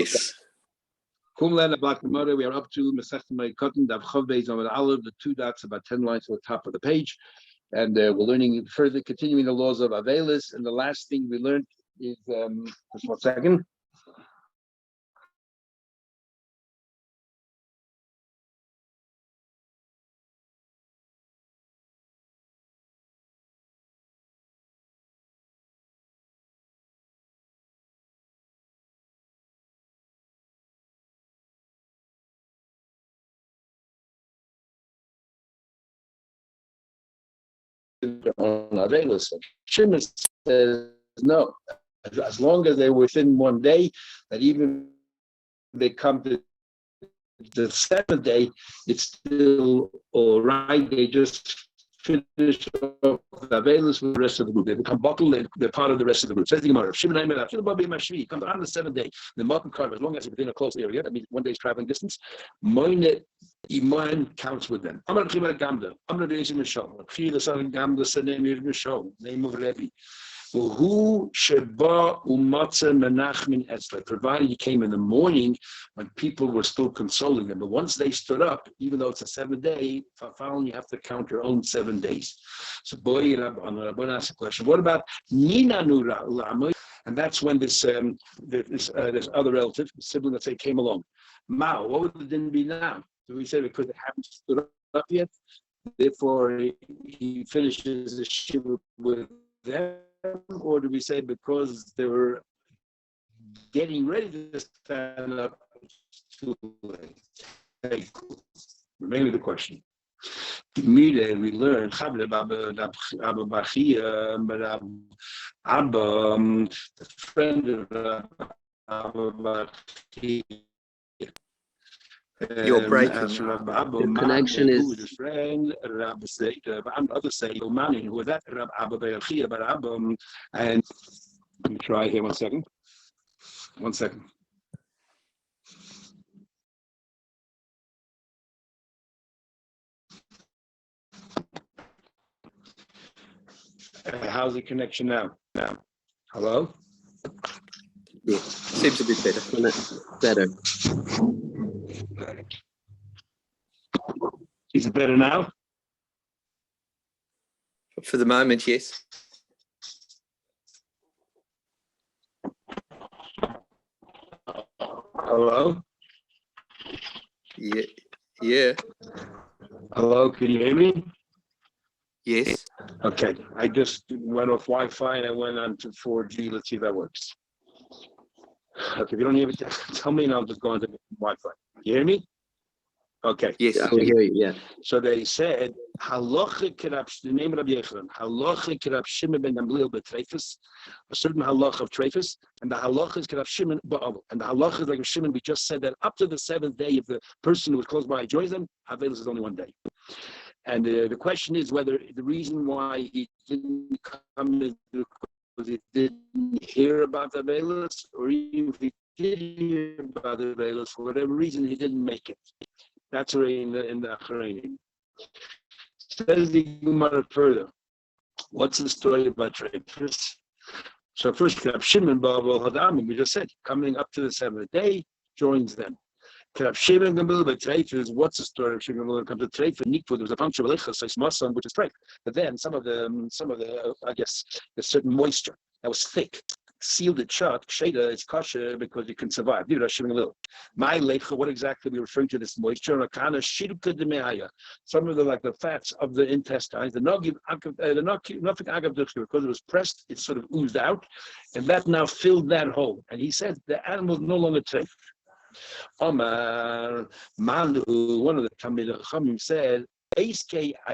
Yes. We are up to Moed Katan Daf the 2 dots, about 10 lines to the top of the page. And we're learning further, continuing the laws of Avelis. And the last thing we learned is, just 1 second. On Avelis. Shimon says no, as long as they're within 1 day, that even if they come to the 7th day, it's still all right. They just finish off the Avelis with the rest of the group. They become buckled, they're part of the rest of the group. Says the Gemara, Shimon comes on the 7th day, the Moed Katan, as long as it's within a close area, that means 1 day's traveling distance, Moed Iman counts with them. I'm going to give Gamda. I'm going to raise him a show. The son of Gamda, name of Rebbe. Who Sheba Umatza Menachmin Etzler, provided he came in the morning when people were still consoling them. But once they stood up, even though it's a 7th day, you have to count your own 7 days. So boy, Rabban asked a question. What about Nina Nura Lama? And that's when this other relative, sibling, let's say, came along. Mao, what would the din be now? Do we say because they haven't stood up yet, therefore he finishes the shiva with them? Or do we say because they were getting ready to stand up, too late? Mainly the question. Immediately we learn the friend of Abba. You're breaking. The connection is. Who is his friend? Rabbi say, others say, Omani, who was that? Rabbi and let me try here 1 second. 1 second. How's the connection now? Hello? Yeah, seems a bit better. Is it better now? For the moment, yes. Hello? Yeah. Hello, can you hear me? Yes. Okay, I just went off Wi-Fi and I went on to 4G. Let's see if that works. Okay, if you don't hear me, tell me and I'll just go on to Wi-Fi. You hear me? Okay. Yes, I can hear you, yeah. So they said, Halacha the name of Rabbi Yechon, Halacha Kerab Shimon ben Gamliel betrefus, a certain halacha of trefus, and the halacha is Kerab Shimon ba'avel. And the halacha is like Shimon, we just said that up to the 7th day, if the person who was close by joins them, Avelis is only 1 day. And the question is whether the reason why he didn't come is because he didn't hear about the Avelis, or even if he did hear about the Avelis, for whatever reason, he didn't make it. That's already in the Acharayim. Says the Gemara further. What's the story about Trefus? So first, Kerab Shimon ba'avel hadamim. We just said coming up to the 7th day, joins them. Kerab Shimon Gamliel betrefus. What's the story of Shimon when it comes to Trefus? Nikvu, there was a function of Elichas, Masan, which is Trefus. But then some of the I guess there's certain moisture that was thick. Sealed it shut, Sheda is kosher because you can survive. My leicha, what exactly are we referring to this moisture? Some of the fats of the intestines, because it was pressed, it sort of oozed out, and that now filled that hole. And he said the animal no longer safe. Omar Mandu, one of the Talmidei Chachamim said, I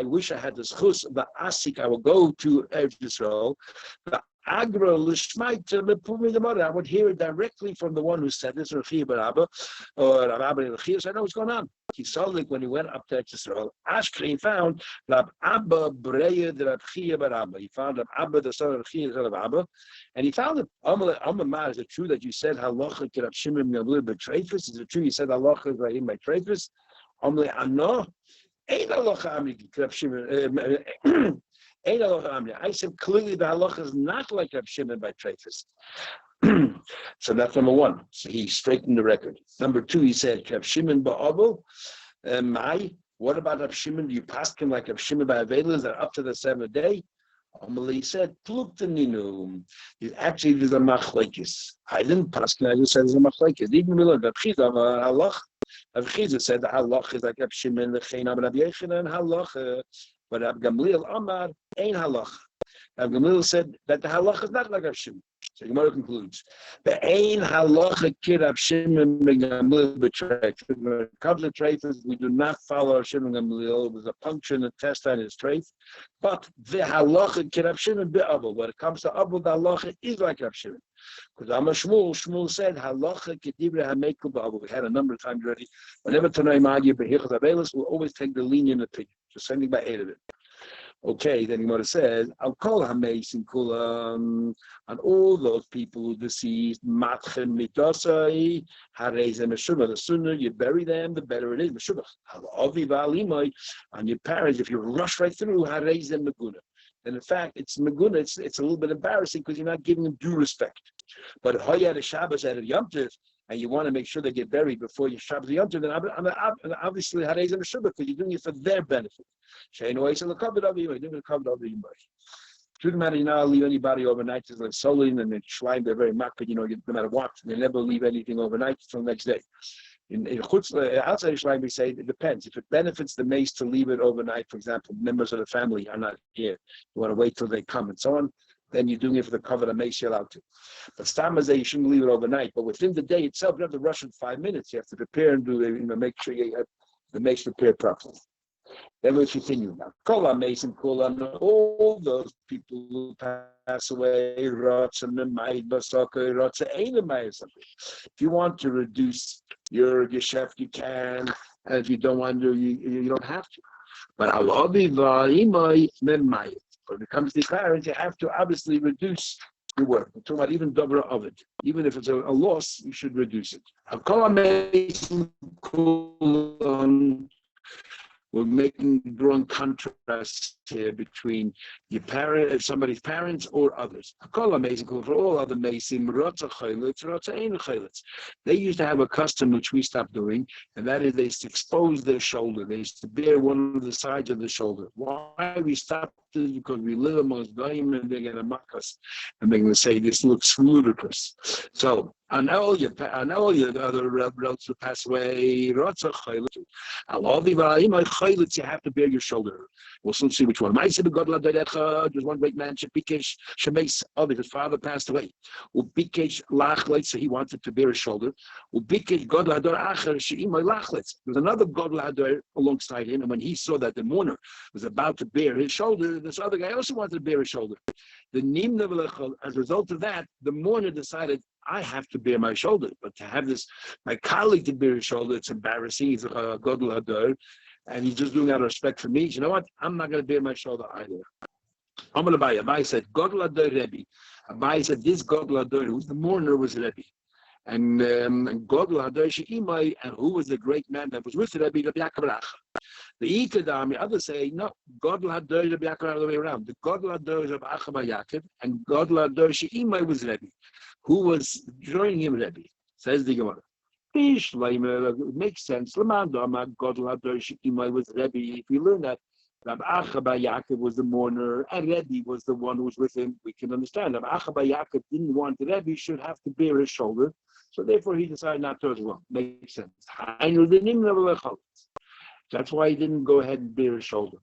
wish I had this chus, the asik, I will go to Eretz Yisrael. I would hear it directly from the one who said this, or Rabbi so I know what's going on. He saw it when he went up to Israel. Ashkelon found Rab Abba Breya the Rab Chia bar Abba. He found Rab Abba the son of Chia the son of Abba, and he found it. Is it true that you said halacha Kerab Shimon Gamliel betrefus? Is it true you said halacha is right by trefus? Amle Ano. Ain't halacha Amri Kerab Shimon. I said clearly the halacha is not like Rab Shimon by trefus. So that's number one. So he straightened the record. Number two, he said, Rav Shimon ba'Abel, what about Rav Shimon? Do you pass him like Rav Shimon by Avelis that up to the seventh day? He said, Pluktaninu. Actually, there's a machlekes. I didn't pass him, I just said there's a machlekes. Even we learned Rav Chiza halach. Rav Chiza said the halach is like Rav Shimon, the Chein Amar Rav Yechon, and halach. But Rav Gamliel Amar ain't halach. Rav Gamliel said that the halach is not like Rav Shimon. So Gemara concludes, the ain halacha kid Rav Shimon ben Gamliel betrayed. When it comes to treifas, we do not follow Rav Shimon ben Gamliel. There's a puncture in the intestine is treif. But the halacha kid Rav Shimon be'abel. When it comes to abel, the halacha is like Rav Shimon. Because Amar Shmuel said halacha kedivre hamekel be'abel. We had a number of times already. Whenever Tanai Magi behichas abelis, we'll always take the lenient opinion. Just sending by eight of it. Okay, then Gemara says, I'll call Hameis and Kulam, and all those people who deceased, Matchem Mitosai, Harezem Meshubah. The sooner you bury them, the better it is. Meshubah. Halavi Valimai, and your parents, if you rush right through, Harezem Meguna. And in fact, it's Meguna, it's a little bit embarrassing because you're not giving them due respect. But if you had a Shabbos at a Yom Tov, and you want to make sure they get buried before you Shabbos Yom Tov, then obviously Harezem Meshubah, because you're doing it for their benefit. Shouldn't matter, you know, leave anybody overnight. It's like Solin and the Schleim, they're very makpid, no matter what. They never leave anything overnight until the next day. Outside of Schleim, we say it depends. If it benefits the mace to leave it overnight, for example, members of the family are not here, you want to wait till they come and so on, then you're doing it for the cover of mace you're allowed to. But Stamazay, you shouldn't leave it overnight. But within the day itself, you have to rush in 5 minutes. You have to prepare and do, make sure you have the mace prepared properly. Then we continue now. Kola Mason Kola, all those people who pass away, if you want to reduce your geschäft, you can, and if you don't want to, you don't have to. But when it comes to parents, you have to obviously reduce your work. We're talking about even double of it. Even if it's a loss, you should reduce it. Kola Mason Kola. We're drawing contrasts here between your parent, somebody's parents, or others. For all other mason, they used to have a custom which we stopped doing, and that is they used to expose their shoulder. They used to bear one of the sides of the shoulder. Why we stopped is because we live amongst Goyim and they're going to mock us, and they're going to say this looks ludicrous. So, and all your other relatives who pass away, you have to bear your shoulder. We'll soon see which one. There's one great man, because his father passed away. So he wanted to bear his shoulder. There's another Gadol Hadar alongside him, and when he saw that the mourner was about to bear his shoulder, this other guy also wanted to bear his shoulder. As a result of that, the mourner decided, I have to bear my shoulder, but to have my colleague to bear his shoulder, it's embarrassing. He's a Gadol Hadar, and he's just doing out of respect for me. You know what? I'm not going to bear my shoulder either. Abai said, Gadol Hadar Rebbe. Abai said, this Gadol Hadar, who's the mourner, was Rebbe. And Gadol Hadar She'imai, and who was the great man that was with Rebbe, Rabbi Yaakov Racha. The Ikadam, the others say, no, Gadol Hadar Rabbi Yaakov the way around. The Gadol Hadar is Rabbi Yaakov, and Gadol Hadar She'imai was Rebbe. Who was joining him, Rebbe? Says the Gemara. It makes sense. Was Rebbe. If we learn that Rabbi Yaakov was the mourner and Rebbe was the one who was with him, we can understand. Rabbi Yaakov didn't want the Rebbe should have to bear his shoulder, so therefore he decided not to as well. Makes sense. That's why he didn't go ahead and bear his shoulder.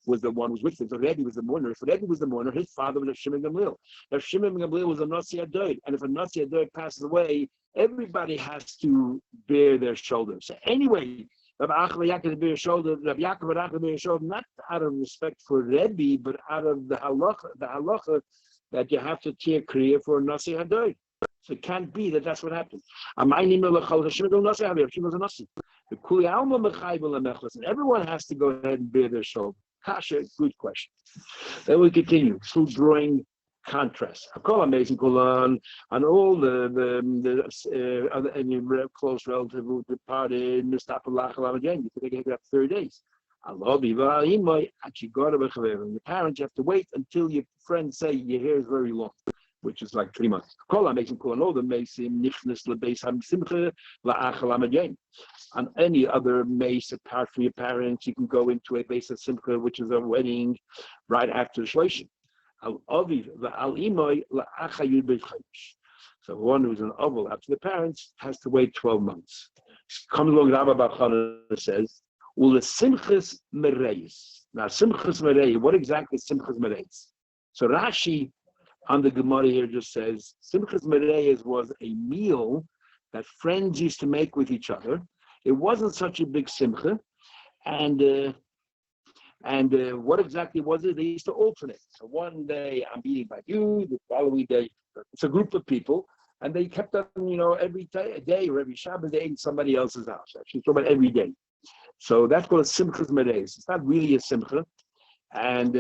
Was the one who was with him. So Rebbe was the mourner. If Rebbe was the mourner, his father was Rav Shimon ben Gamliel. Rav Shimon ben Gamliel was a Nasi Adoid. And if a Nasi Adoid passes away, everybody has to bear their shoulder. So anyway, Rabbi Yaakov to bear his shoulder, Rabbi Yaakov to bear his shoulder, not out of respect for Rebbe, but out of the halacha that you have to tear kriya for a Nasi Adoid. So it can't be that that's what happened. Everyone has to go ahead and bear their shoulder. Kasha, good question. Then we continue through drawing contrast. I call amazing Kulan on all the other any close relative who departed, Mustafa Lachal again. You could take it up 30 days. The parents, you have to wait until your friends say your hair is very long, which is like 3 months. On any other mace apart from your parents, you can go into a base of simcha, which is a wedding right after the shloshim. So one who's an oval after the parents has to wait 12 months. Comes along, Rabbi Bar Chana says, Ula Simchas Mereis. Now, Simchas Mereis, what exactly is Simchas Mereis? So Rashi on the Gemara here just says, Simchas Mereis was a meal that friends used to make with each other. It wasn't such a big simcha, and what exactly was it? They used to alternate. So one day I'm eating by you, the following day it's a group of people, and they kept on, every day or every Shabbos they ate in somebody else's house. Actually, talking about every day. So that's called a simchas mereis. It's not really a simcha, and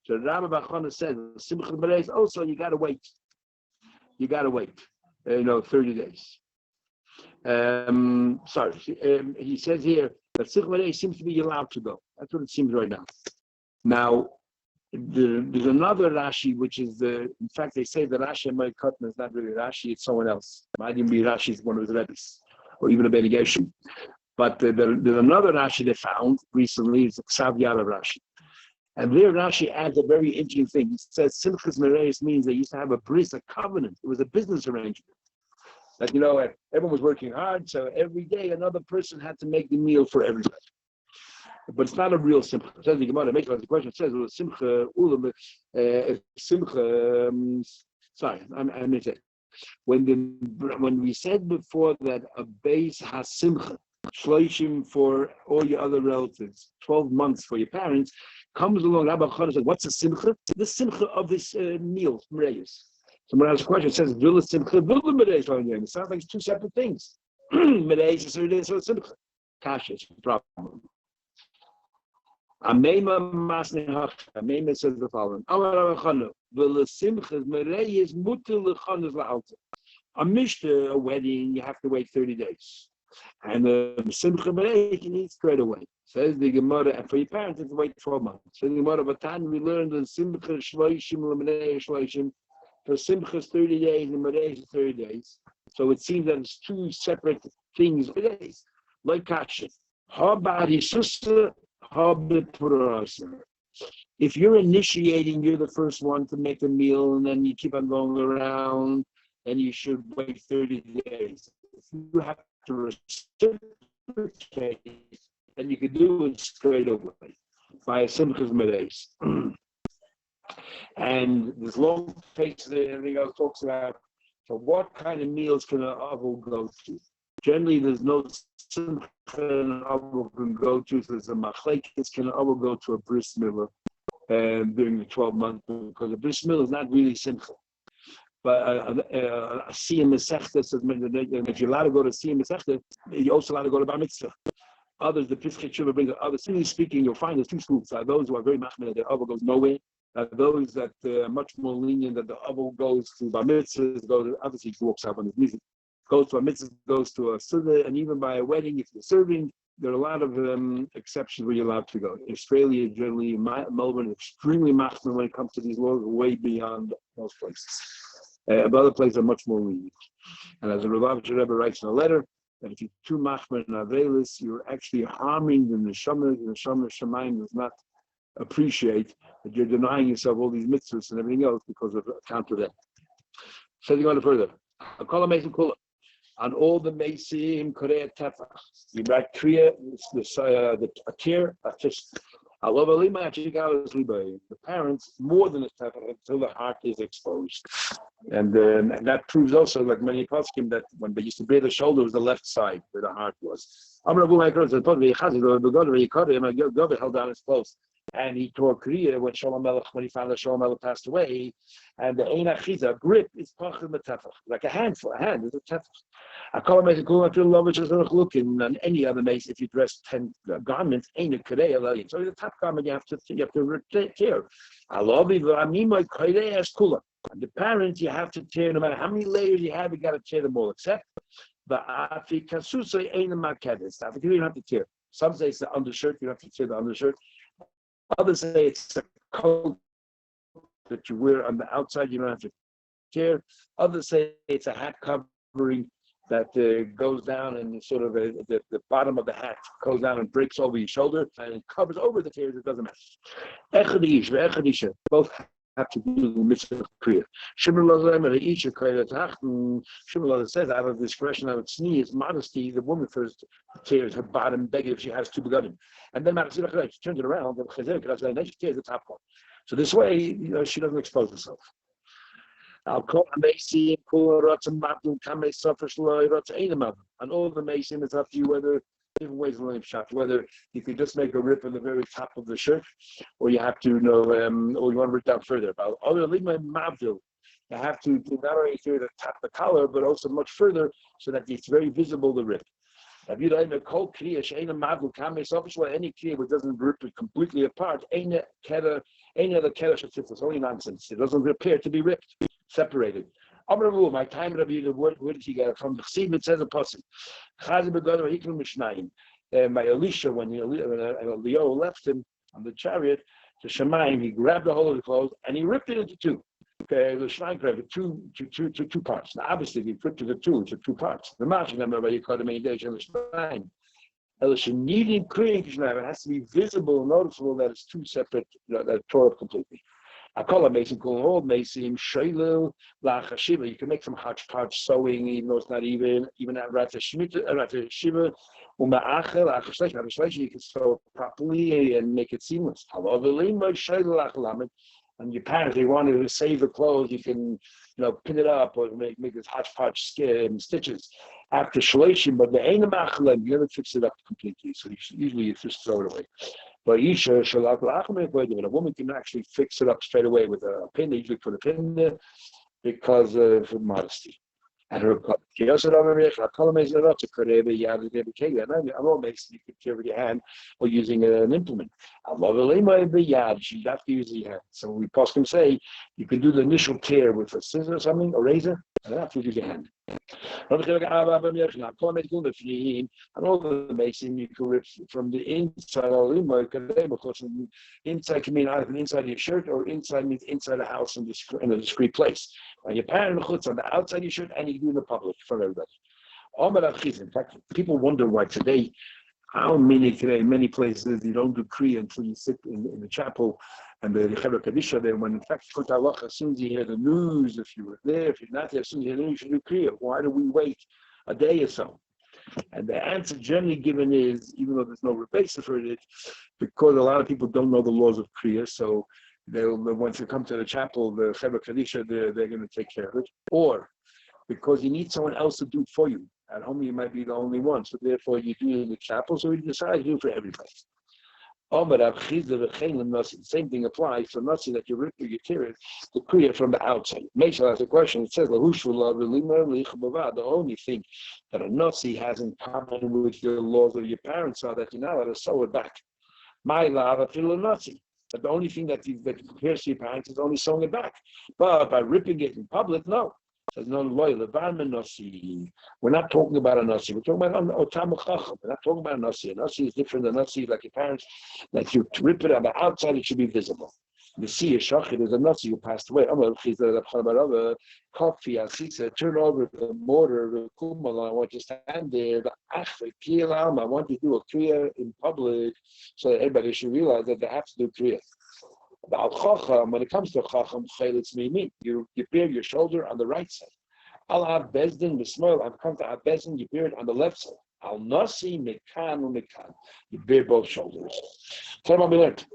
so Rabbi Bar Chana says simchas mereis. Also, you got to wait. 30 days. He says here that simchas mereis seems to be allowed to go. That's what it seems right now. Now, there's another Rashi, which is in fact, they say the Rashi in Moed Katan is not really Rashi, it's someone else. It might even be Rashi's one of his Rebbe's, or even a Ben Gershom. But there's another Rashi they found recently, it's a Ksav Yad Rashi. And there Rashi adds a very interesting thing. He says Simchas Mereis means they used to have a bris, a covenant. It was a business arrangement. That, everyone was working hard, so every day another person had to make the meal for everybody. But it's not a real simcha. It says the Gemara, makes the question, it says I missed it. When we said before that a base has simcha, shloshim for all your other relatives, 12 months for your parents, comes along, Rabbi Chana says, what's a simcha? The simcha of this meal, Mereis. So when I ask a question, it says, Villa simcha, Villa Mereis. It sounds like it's two separate things. Mereis is a simcha. Kasha is a problem. Amema says the following. A mishta, a wedding, you have to wait 30 days. And the simcha mereis, you can eat straight away. Says the Gemara, and for your parents, you have to wait 12 months. So the Gemara, but time we learned the simcha shloishim l'menei shloishim. For simcha is 30 days, and mereis is 30 days. So it seems that it's two separate things. Days. Like kasha. If you're initiating, you're the first one to make a meal, and then you keep on going around, and you should wait 30 days. If you have to reciprocate, then you can do it straight away by a simchas mereis. And this long text that everything else talks about. So, what kind of meals can an avil go to? Generally, there's no simcha an avil can go to. So there's a machlekes can an avil go to a bris milah during the 12 months, because a bris milah is not really simcha. But a siyum mesechta says if you're allowed to go to siyum mesechta, you're also allowed to go to bar mitzvah. Others, the Pischei Tshuva brings others. Simply speaking, you'll find there's two schools. Those who are very machmir that the avil goes nowhere. Those that are much more lenient that the avil goes to bar mitzvahs, obviously he walks out on his music, goes to a mitzvah, goes to a suda, and even by a wedding, if you're serving, there are a lot of exceptions where you're allowed to go. Australia, generally, Melbourne, extremely machmir when it comes to these laws, way beyond most places. But other places are much more lenient. And as the Lubavitcher Rebbe writes in a letter, that if you're too machmir and avelis, you're actually harming the neshama. The neshama Shemayim does not appreciate that you're denying yourself all these mitzvahs and everything else because of account of that. So you go on further. I call a mason kula. On all the mesim korei tefach. You write kriya, a tear, just. The parents more than a tefach until the heart is exposed, and that proves also, like many poskim, that when they used to bear the shoulder was the left side where the heart was. Held down his clothes, and he tore kriya when he found that Shalom Melech passed away, and the ein achiza grip is pachad metefach, like a hand is a tefach. I call him as a cool. I feel love it. Looking on any other mace. If you dress 10 garments, ain't a kadei. So the top garment you have to tear. I love it. I mean my kadei as kula. The parents you have to tear. No matter how many layers you have, you got to tear them all. Except the afi kasusa ain't a makedes. You don't have to tear. Some say it's the undershirt. You don't have to say the undershirt. Others say it's a coat that you wear on the outside. You don't have to care. Others say it's a hat covering that goes down and sort of the bottom of the hat goes down and breaks over your shoulder and it covers over the tears. It doesn't matter. Both have to do the mitzvah of kriya. Shimon says, out of discretion, out of sneeze, modesty, the woman first tears her bottom beggar if she has two begotten. And then she turns it around, and then she tears the top one. So this way, she doesn't expose herself. I'll call a Macy, pull a rots and mabdul, kame suffer shloy, rots ain't a mabdul. And all the Macy, it's up to you whether different ways of learning shot, whether you can just make a rip in the very top of the shirt, or you have to or you want to rip down further. About other lima mabdul, you have to not only tear the top of the collar, but also much further so that it's very visible the rip. If you don't call kriya, ain't a mabdul, kame suffer shloy, any kriya which doesn't rip it completely apart, ain't a keda, ain't a keda shafif. It's only nonsense. It doesn't appear to be ripped. Separated. My time Rabbi, where did he get it from? The Chesiv, it says a pasuk. By Elisha, when Leo left him on the chariot to Shemaim, he grabbed the whole of the clothes and he ripped it into two. Okay, the Shemaim grabbed it two parts. Now, obviously, if he ripped it into two parts. The Mashal remember you called the main day and the Shemaim. Elisha needing kriya, it has to be visible, noticeable that it's two separate, that tore up completely. I call a mason, call an old mason, shaylu, lachashiva. You can make some hodgepodge sewing, even though it's not even at shiva. You can sew properly and make it seamless. And your parents, they wanted to save the clothes, you can, pin it up or make this hodgepodge stitches after shalashim, but the ain't a you never fix it up completely. So usually you just throw it away. But a woman can actually fix it up straight away with a pin. They usually put a pin there because of modesty. And her I'm all makes you could carry with your hand or using an implement. You have to use the hand. So we can say you can do the initial tear with a scissor or something, a razor, and have to use your hand. And all the mason you can rip from the inside. Inside can mean either inside of your shirt or inside means inside the house in a discreet place. And your parent on the outside of your shirt and you do in the public from everybody. In fact, people wonder why today, many places you don't do kriya until you sit in the chapel and the Chevra Kadisha there, when in fact, as soon as you hear the news, if you were there, if you're not there, as soon as you hear the news, you should do kriya. Why do we wait a day or so? And the answer generally given is, even though there's no basis for it, because a lot of people don't know the laws of kriya, so once you come to the chapel, the Chevra Kadisha, they're going to take care of it. Or because you need someone else to do it for you. At home, you might be the only one, so therefore you do it in the chapel, so you decide to do it for everybody. The same thing applies to Nasi that you rip your tear the kriya from the outside. Meishal has a question. It says, the only thing that a Nasi has in common with your laws of your parents are that you're not allowed to sew it back. My lava feel Nasi. But the only thing that compares to your parents is only sewing it back. But by ripping it in public, no. Says no loyal. We're not talking about a nasi. We're talking about otam chacham. We're not talking about a nasi. A nasi is different than a nasi like your parents. Like you rip it on the outside, it should be visible. You see a shachid is a nasi who passed away. Turn over the mortar. I want you to stand there. I want you to do a kriya in public so that everybody should realize that they have to do kriya. About chacham, when it comes to chacham, you bear your shoulder on the right side. Al bezdin b'smoil. I've come to bezdin. You bear it on the left side. Al nasi mekan. You bear both shoulders. So what we learned.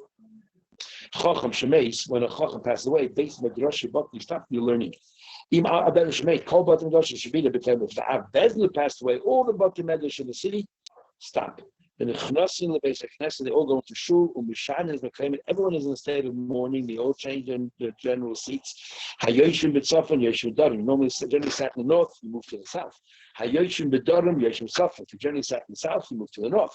Chacham shemeis. When a chacham passes away, based on the drasha book, you stop your learning. Im aben shemeis. Kol batim drasha should be the betem. If the bezdin passed away, all the batim medrash in the city stop. In the Chnasin, the basic Knesset, they all go into Shul, everyone is in a state of mourning, they all change in the general seats. Hayoshim B'Tzafon, Yeshim Darim. Normally, generally sat in the north, you move to the south. Hayoshim B'Darim, Yeshim Safon. If you generally sat in the south, you move to the north.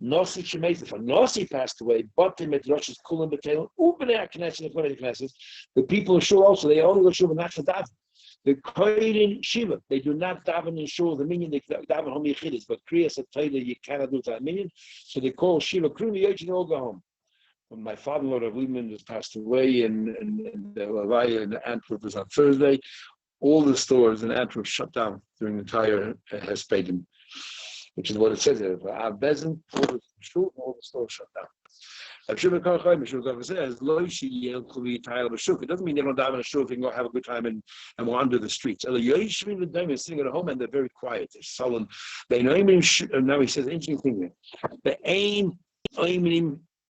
Nasi Shemez, if a Nasi passed away, but they made Rosh's Kulim B'Telem, Ubenei Knesset, the people of Shul also, they only go Shul, but not for that. The Kohen Shiva, they do not daven in shul. The minion they daven home yichidis, but Kriyas at Taylor you cannot do that minion. So they call Shiva Kriyas Yochin all go home. When my father-in-law Rav Lehman just passed away, and the Lavaya in Antwerp was on Thursday, all the stores in Antwerp shut down during the entire Hespedim, which is what it says there. All the stores shut down. It doesn't mean they don't dive in a shul if they can go have a good time and wander the streets. They're sitting at home and they're very quiet. They're sullen. Now he says an interesting thing there. The aim,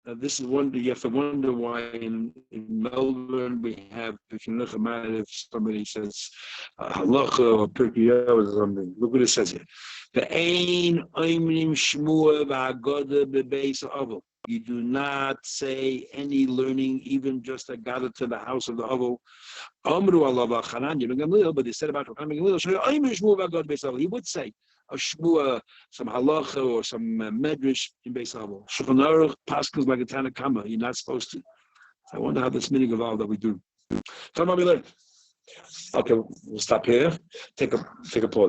this is one you have to wonder why in Melbourne we have, if you look at it, if somebody says halacha or pirkei or something, look what it says here. The ain oimnim shmua v'agoda bebeis ha'avel. You do not say any learning, even just a gather to the house of the Avel. Amru Allah Gamliel, but they said about Gamliel, he would say a shmua, some halacha or some medrash in Beis Havel. Shulchan Aruch paskins like a Tanakama. You're not supposed to. I wonder how this meaning of all that we do. So we learn. Okay, we'll stop here. Take a pause.